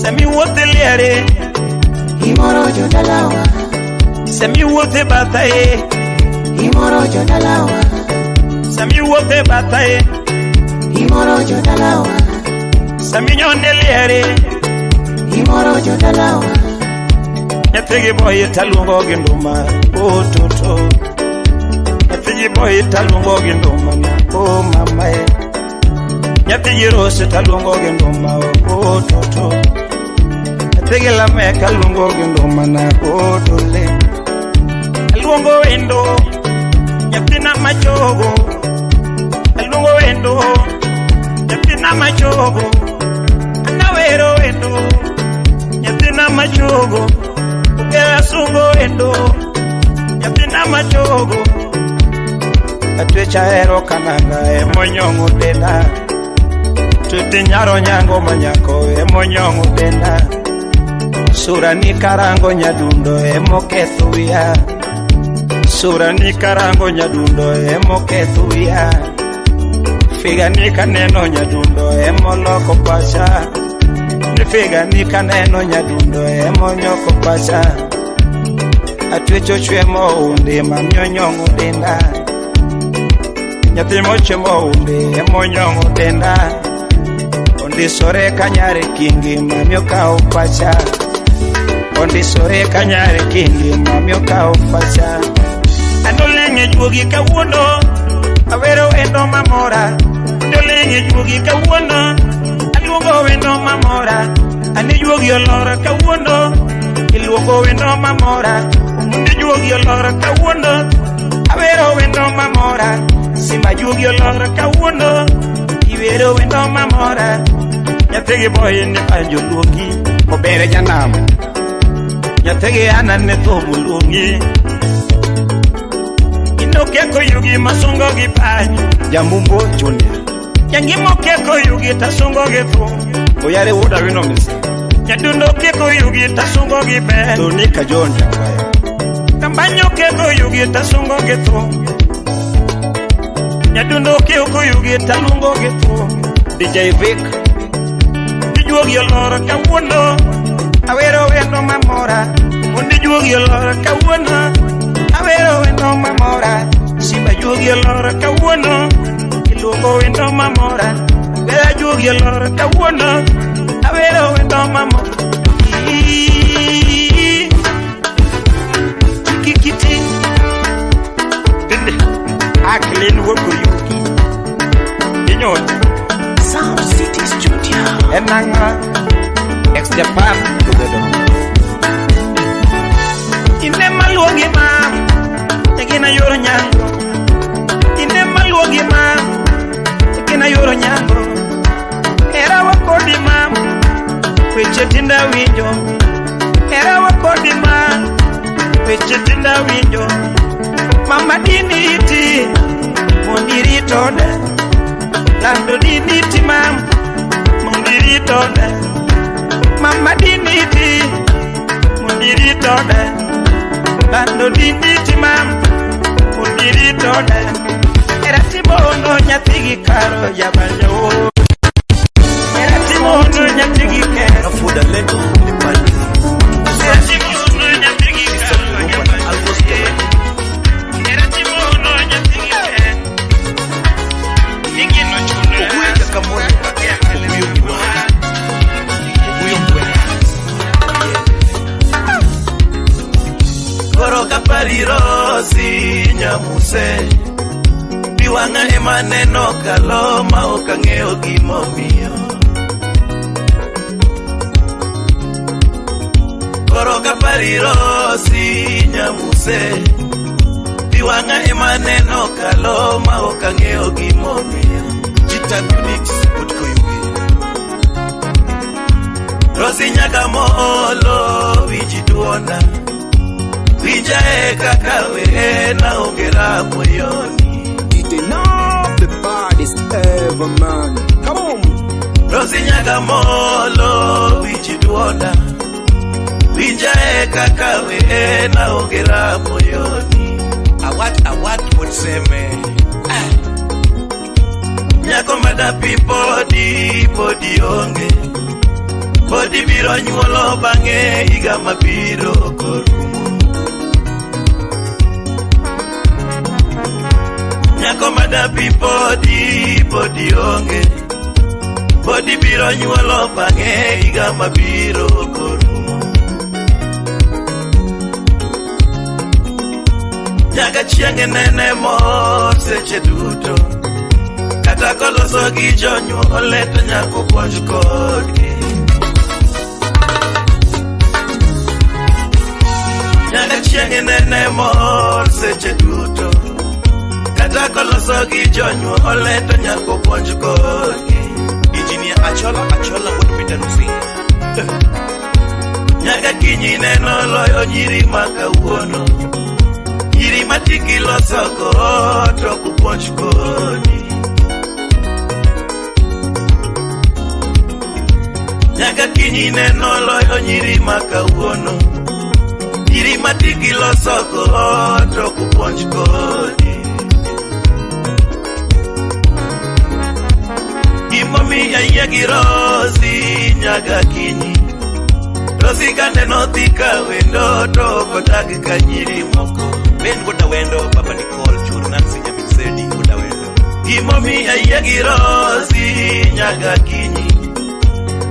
S2: Sami wuothe liare
S6: Imoro jodalawa.
S2: Sami wuothe bathae
S6: Imoro jodalawa.
S2: Sami wuothe bathae
S6: Imoro jodalawa.
S2: Sami nyonde liare
S6: Imoro jodalawa.
S2: Nyathigi boy taluongo gi nduma ototo. Nyathigi boy taluongo gi nduma o mamae. Nyathigi rose taluongo gi nduma ototo. Nyathigi lameka luongo gi nduma na otole. Aluongo wendo nyathina machogo. Aluongo wendo nyathina machogo. Anawero wendo nyathina machogo. Ugera sungo wendo nyathina machogo. Atwecha ero kananga emonyong'o denda. Twete nyaro nyango manyako emonyong'o denda. Sura ni karango nyadundo emoketho wiya. Sura ni karango nyadundo emoketho wiya. Figa ni kaneno nyadundo emoloko pacha. Figa ni kaneno nyadundo emonyoko pacha. Atwecho chwe mo unde mamnyonyong'o denda. nyathi mochemo umbe emonyong'o denda, ondisore kanyare kingi mami okawo pacha, ondisore kanyare kingi mami okawo pacha. Andolenge juogi kawuono, awero wendo mamora. Andolenge juogi kawuono, aluongo wendo mamora. Andi juogi olora kawuono, iluongo wendo mamora. Andi juogi olora kawuono, awero wendo mamora. Simba juogi olora kawuono, iwero wendo mamora. Nyathigi boy ne panjo luongi, obere janam. Nyathigi anane thomu luongi. Inokeko yugi masungo gi panyo, Jambumbo Junior. Yangimo keko yugi tasungo gi thum, Oyare wuda wino misi. Nyadundo keko yugi tasungo gi ben, Tonika John Jakaya. Kambanyo keko yugi tasungo gi thum, Nyadundo keko yugi talungo gi thum. DJ Vic, Dijuogi olora kawuono, awero wendo mamora. Undi juogi olora kawuono, awero wendo mamora. Simba juogi olora kawuono, iluongo wendo mamora. Wera juogi olora kawuono, awero wendo mamora. Kikiti Dinde Aklin woko yuki Dinyon Sound City Studio Enanga Ex-Japan Ine maluogi mam Tegina yoro nyango Ine maluogi mam Tegina yoro nyango Era wakodi mam Kweche tinda winjo Era wakodi mam Kweche tinda winjo Mama dini iti Mondiri tode Lando dini iti mam Mondiri tode Mama dini iti Mondiri tode Lando dini iti mam Mondiri tode Era timono nyatigi karo yabanyo Era timono nyatigi kero Fuda leto lipali Era timono nyatigi karo yabanyo Era timono nyatigi kero Nigi no chuno Uweka kamone Koro kaparirosi nyamuse Biwanga emaneno kaloma okangeo gimomio Koro kaparirosi nyamuse Biwanga emaneno kaloma okangeo gimomio Jitan Unix utko yugi Rosi nyagamolo vijiduona Vijae kakawe na ongera moyoni
S12: Eating up the baddest ever man. Come on
S2: Rosi nyagamolo vijiduona Vijae kakawe na ongera moyoni Awat wotseme Nyako madapi podi onge Podi biro nyuolo bange iga mabiro korumo Nyako madapi podi onge Podi biro nyuolo bange iga mabiro korumo Nyaka chienge nene mor seche duto Kata koloso gi jonyuole to nyako puonj kodgi Nyaka chienge nene mor seche duto Kata koloso gi jonyuole to nyako puonj kodgi Engineer Achola would be dancing Nyaka kinyi neno loyo nyiri makawuono Nyiri matiki loso go to kupuonj kodgi Nyaka kinyi neno loyo nyiri makawuono Nyiri matiki loso go to kupuonj kodgi Gimomi ya girosi nyaga kinyi Rosi kande no thika wendo to kodagi kanyiri moko Ben goda wendo Papa Nicole Churu Nancy Nyamisedi goda wendo Gimomi ayegi Rosi nyaka kinyi.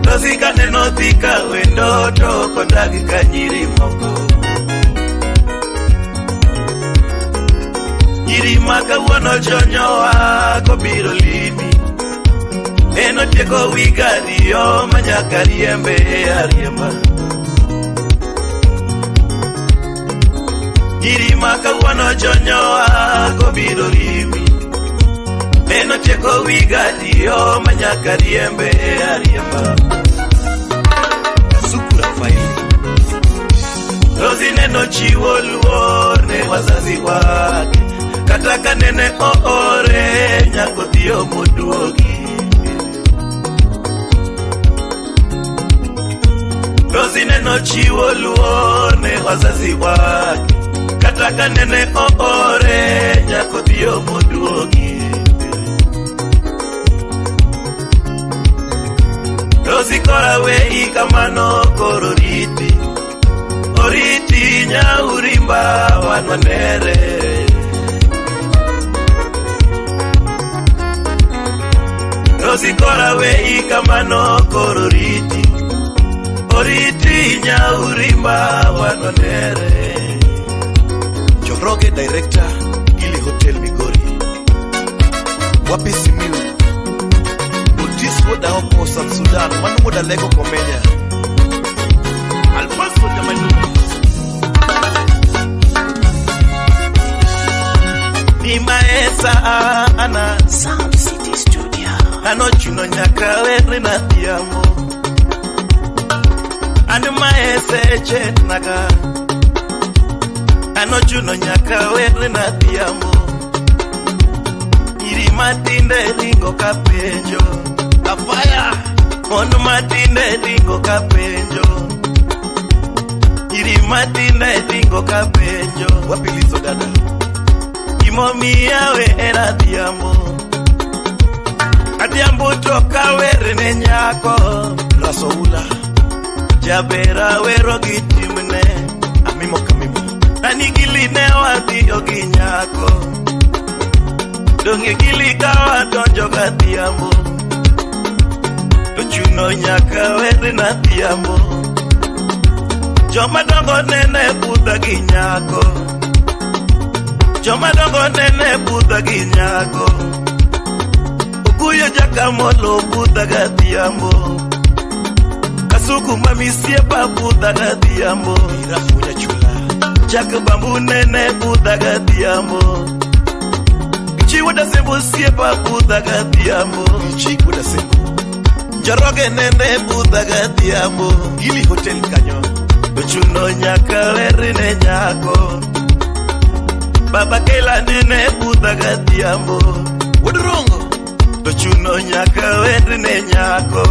S2: Rosi kaneno thika wendo to kodagi kanyiri moko. Nyiri maka wono chonyowa kobiro limi. Eno tieko wigadiyo manyaka riembe ariemba. Nyiri maka wono chonyowa kobiro limi. Eno tieko wigadiyo manyaka riembe ariemba. Sukura faili Rosi neno chiwo luor ne wazazi wake. Kataka nene oore nyako thiyo moduogi. Rosi neno chiwo luor ne wazazi wake. Kataka nene oore nyako thiyo moduogi. Rosi kora wei kamano koro riti. Oriti nya urimba wanwanere. Rosi kora wei kamano koro riti. Oriti nya urimba wanwanere. Joroge director Gili Hotel Migori. Wapi Simiu Otis Woda Hopo South Sudan. Manu Woda Lego Komenya Alfonso Jamanu Ni maesa ana Sound City Studio. Ano chuno nyaka weri na tiamo. Ano maesa eche naga. Ano chuno nyaka weri na tiamo. Iri matinde ringo kapenjo. Afaya Mono matinde ringo kapenjo. Iri matinde ringo kapenjo. Wapilizo dada Imomi yawe era diamo. Adiambo toka were ne nyako. Rasoula Jabera wero gitimne. Amimo kamimo Nani gili ne wadi yogi nyako. Donge gili kawa donjo gadiamo. Dochuno nyaka were na diamo. Joma dongo nene buda ginyako. Joma dongo nene buda ginyako. Ukuyo jaka molo buda gadiamo. Kasuku mami siepa buda gadiamo. Irafunya chula Jaka bambu nene buda gadiamo. Chiwo da sembo siepa buda gadiamo. Chiku da sembo Joroge nene buda gadiamo. Gili Hotel kanyo Dochuno nyaka weri ne nyako. Baba Kela nene buda gadiamo. Wodurongo Dochuno nyaka weri ne nyako.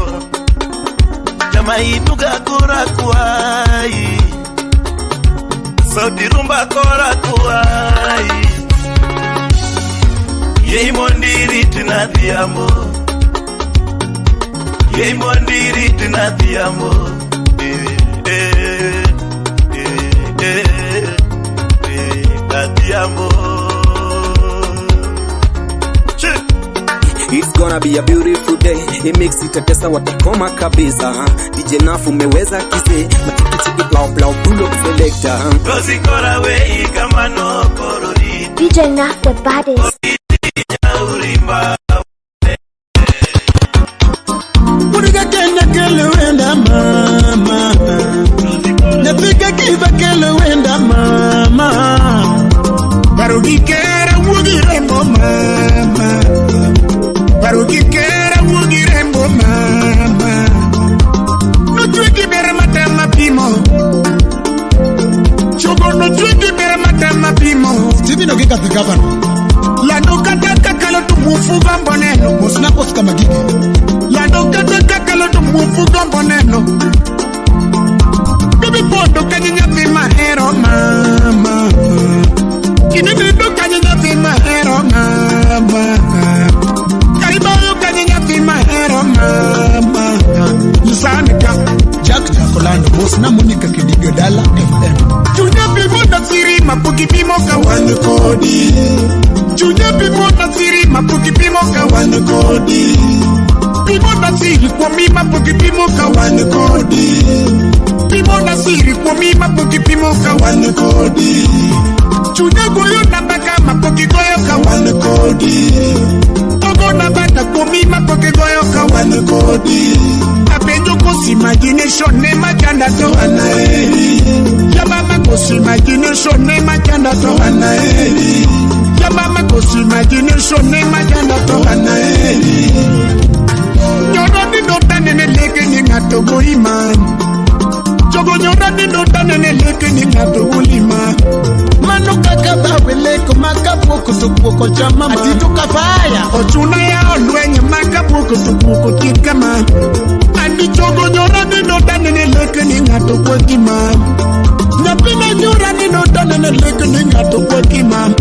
S2: Jama inuga kura kuai. Saudi rumba kora kuai. Yei mondiri tinadiamo. Yei mondiri tinadiamo.
S12: It's gonna be a beautiful day. It makes it a tesa watakoma kabisa. DJ Nafu umeweza kize. Matikitiki blau blau pull up selector.
S2: Rosi kora wei kamano korori.
S1: DJ Nafu the baddest.
S2: Urimba
S6: Puriga kenya kele wenda mama. Nafika kiva kele wenda mama. Barugikera wugirembo mama. Barugikera wugirembo mama. No twiki bere matama pimo. Chogo no twiki bere matama pimo. Stevie no gika the governor. Lando kataka kalo tu mufuga mboneno. Mosna poska magigi. Lando kataka kalo tu mufuga mboneno. Baby pondo kanyinya vima hero mama. Kini bido kanyinya vima hero mama. Karibayo kanyinya vima hero mama. Yusanika Jack Jacolando Mosna Monica Kidigo Dala FM. Chunya pimo na siri mapuki pimo kawani kodi. Chunya pimo na siri mapuki pimo
S8: kawan kodi. Pimo na siri kwa mima poki pimo kawan kodi. Pimo na siri kwa mima poki pimo kawan kodi. Chunya goyo na baka mapoki goyo kawan kodi. Togo na baka kwa mima poki goyo kawan kodi. Apenjo kosi imagination ne majanda to anaeri. Ya mama kosi imagination ne majanda to anaeri. Ya mama kosi imagination ne majanda to anaeri. Nyoro ni no tanene leke ni ngato go iman. Jogo nyoro ni no tanene leke ni ngato go iman. Mano kaka bawele ko makapoko to poko chama atito kafaya. Ochuna ya olwenye makapoko to poko tikama. Ani jogo nyoro ni no tanene leke ni ngato go iman. Napina nyoro ni no tanene leke ni ngato go iman.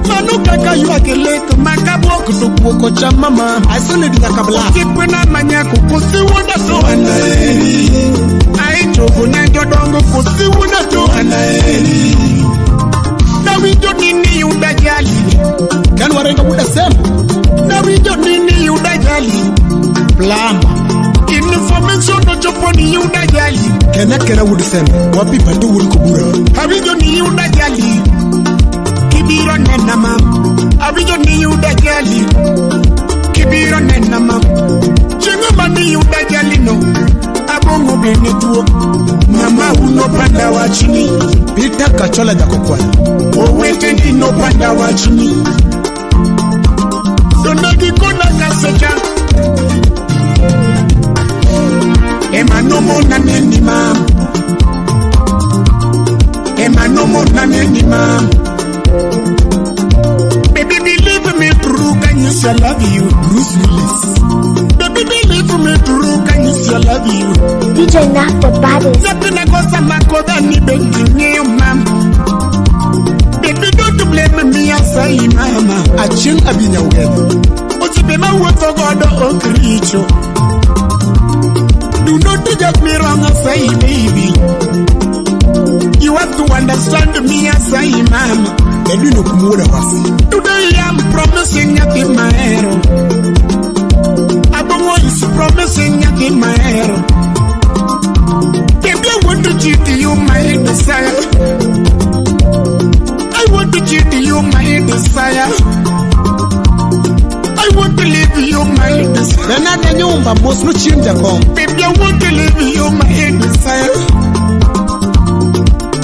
S8: Mano kaka yuakele ko makapoko to poko chama ma. Asole di nakabla. Kipena manyako kusi wona to anaeri. Ai jogo nyanjo dongo kusi wona to anaeri. Nawijo nini udajali. Kan warenga muda sema. Nawijo nini udajali. Plamba. Information no choponi udajali. Kena would sema. Wapi patu wuri kubura. Hawijo nini udajali. Kibiro nena mam. Hawijo nini udajali. Kibiro nena mam. Chenga mani udajali no. Abongo bene tuo. Mama uno panda wa chini. Pita kachola jako kwani. Owete ni no panda wa chini. Donagi kona kasecha. Ema no mo na neni mam. Ema no mo na neni mam. Baby believe me true, can you say I love you? Bruce Willis. Baby believe me true, can you say I love you?
S1: DJ Naf the baddest.
S8: Napina kosa makoda ni bengi niyo mam. Baby don't blame me, I say mama. Achin abinya ugeda. Otibema woto godo okricho. Do not take me wrong, I say baby. You have to understand me, I say mama. Today I'm promising you in my arrow. Abongo is promising you in my arrow. If you want to cheat you, my desire. I want to cheat you, my desire. I want to leave you, my desire. If you want to leave you, my desire.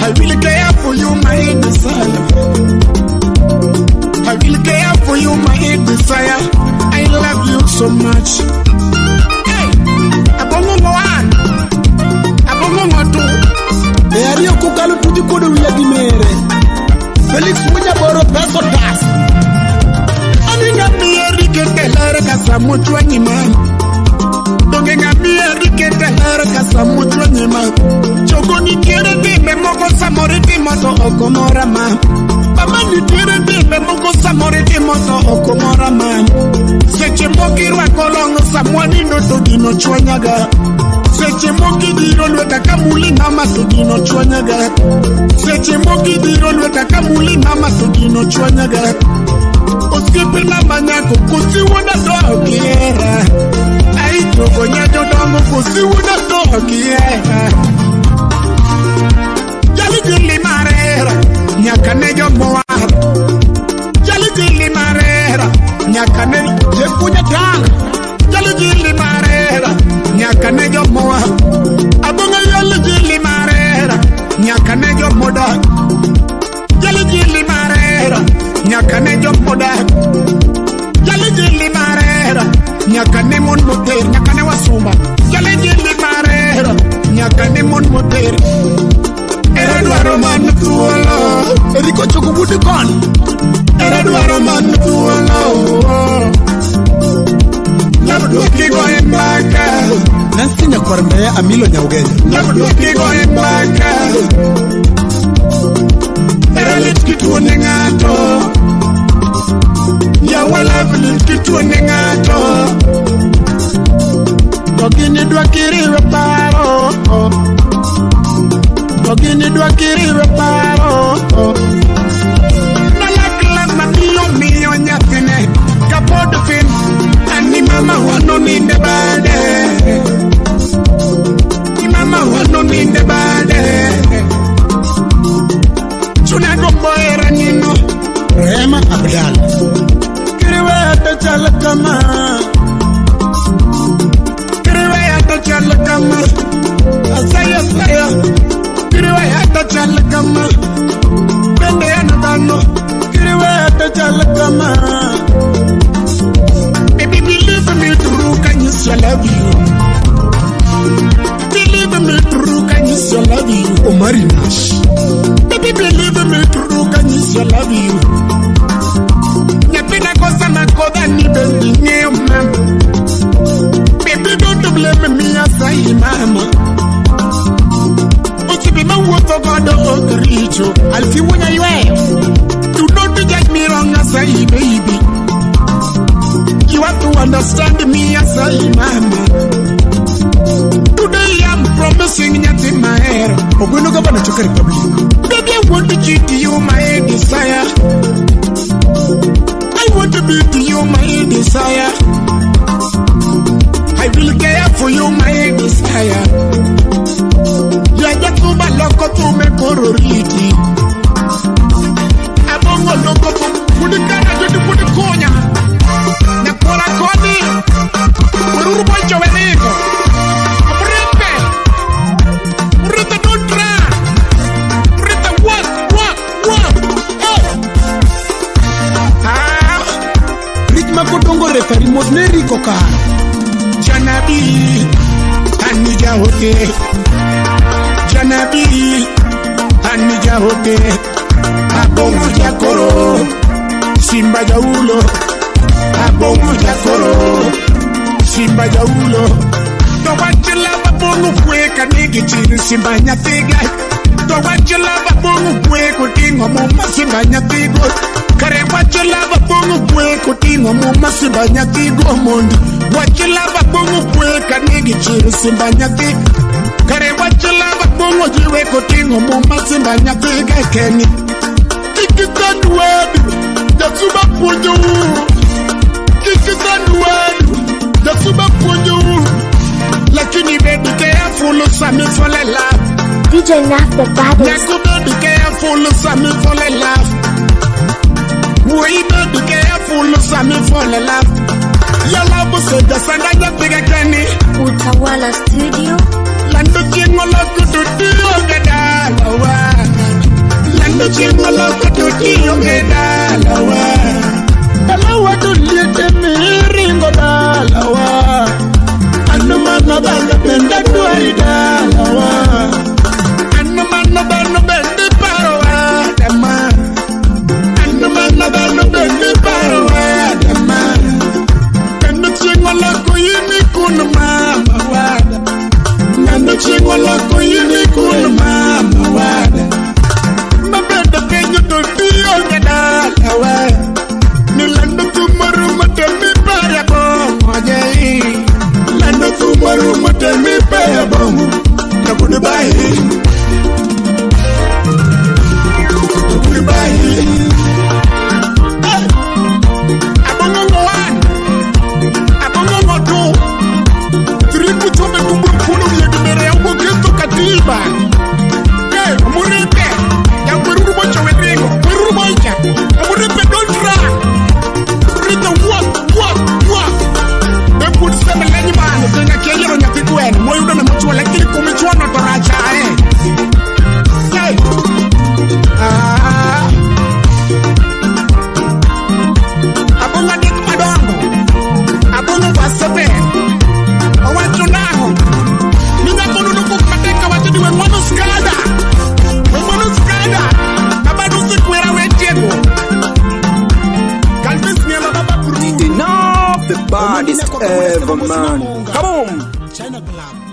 S8: I will care for you, my desire. I will care for you, my desire. I love you so much. Hey, abongo one, abongo two. Eario kukalu tuji kodo wila dimere. Felix munya boro peso das. Aninga mieri kete lere kasa muchwa nyima. Dongenga mieri kete lere kasa muchwa nyima. Chogo ni kere dime moko samori dimoto okomora ma. Mama ni kere dime moko samori dimoto okomora ma. Seche moki rwa kolongo samwani no to dino chwanyaga. Seche moki diro lweta kamuli mama to dino chwanyaga. Seche moki diro lweta kamuli mama to dino chwanyaga. Oskipi na manyako kusi wuna to okiera. Ai togo nyajo dongo kusi wuna to okiera. Jali jili marera, nyakane jo moab. Jali jili marera, nyakane jepunya tanga. Jali jili marera, nyakane jo moab. Abunga jali jili marera, nyakane jo moda. Jali jili marera, nyakane jo moda. Jali jili marera, nyakane mon moter, nyakane wasumba. Jali jili marera, nyakane mon moter. Era duaro man tuolo. Eriko choku budi kon. Era duaro man tuolo. Nyabuduki go embaka. Nansi nyakwarmea amilo nyaugenya. Nyabuduki go embaka. Era litkitu nengato. Ya wala litkitu nengato. Togini dwakiri reparo. Togini dwakiri reparo. Nalakla mamiyo miyo nyafine. Kapodo fin. chalakama Kiriwayata chalakama Asaya Kiriwayata chalakama Bende anabano Kiriwayata chalakama Baby believe me true can you say I love you Believe me true can you say I love you Omari Nash Baby believe me true can you say I love you Nyapina kosa makoda ni bendi nye mama Baby don't blame me asai mama Uchibi ma woto godo okricho Alfi wunya yue Do not get me wrong asai baby You have to understand me asai mama Today I'm promising yet in my hair Ogunu gabana choka republic Baby I want to give to you my desire I want to be to you my desire I will care for you my desire Yaja tuba loko tume kororiti Abongo loko Mudikana jodu mudikonya Nakora kodi Mururu bocho weniko Murita nutra Murita walk Ritma kodongo referimos neriko ka Janabi Anija hote Janabi Anija hote Abongo jakoro Simba jaulo Abongo jakoro Simba jaulo To wachila babongo kwe kanigi chiri simba nyatiga To wachila babongo kwe kutingo muma simba nyatigo Kare wachila babongo kwe kutingo muma simba nyatigo mondi Wachila babongo kwe kanigi chiri simba nyatigo Kare wachila babongo jiwe kutingo muma simba nyatiga keni Kikitanduadu Jasuba punyo Kikitanduadu Jasuba punyo Lakini baby careful Sami fall in love
S1: DJ Naf the baddest.
S8: Yaku baby careful Sami fall in love We baby careful Sami fall in love Your love was so just and I just think I can
S7: Utawala Studio
S8: Lando chingo loko tudio gedalawa Lando chingo loko tudio gedalawa Dalawa tuliete miringo dalawa Anu mana bana benda duari dalawa Anu mana bana bendi parawa dama Anu mana bana bendi parawa dama Kanu chingo loko yini kuna mama wada Nando chingo loko yini kuna mama wada Mabenda penyo do diyo gedalawa Nilando tumaru matemi para bomo jai Lando tumaru matemi para bomo Nakude bayi Nakude bayi Abongo ngoan Abongo ngoto Triku chome kumbu mpuno Yedumere ya ugo geto katiba Amuripe Ya kweruru mocha wenringo Kweruru mocha Amuripe don't run Rita walk Bekut seme lenyi mano Kenya kiejero nyati kwen Moyudo na mchua lakini kumichua na toracha Hey Abunga dik madongo Abunga wasepe Owacho nango Mina kono nuku mateka wacho diwe mwano skada Mwano skada Kabadu sikwera wechego Kalbis miela baba kuru
S12: DJ Naf the baddest ever man. Come on.
S8: China Club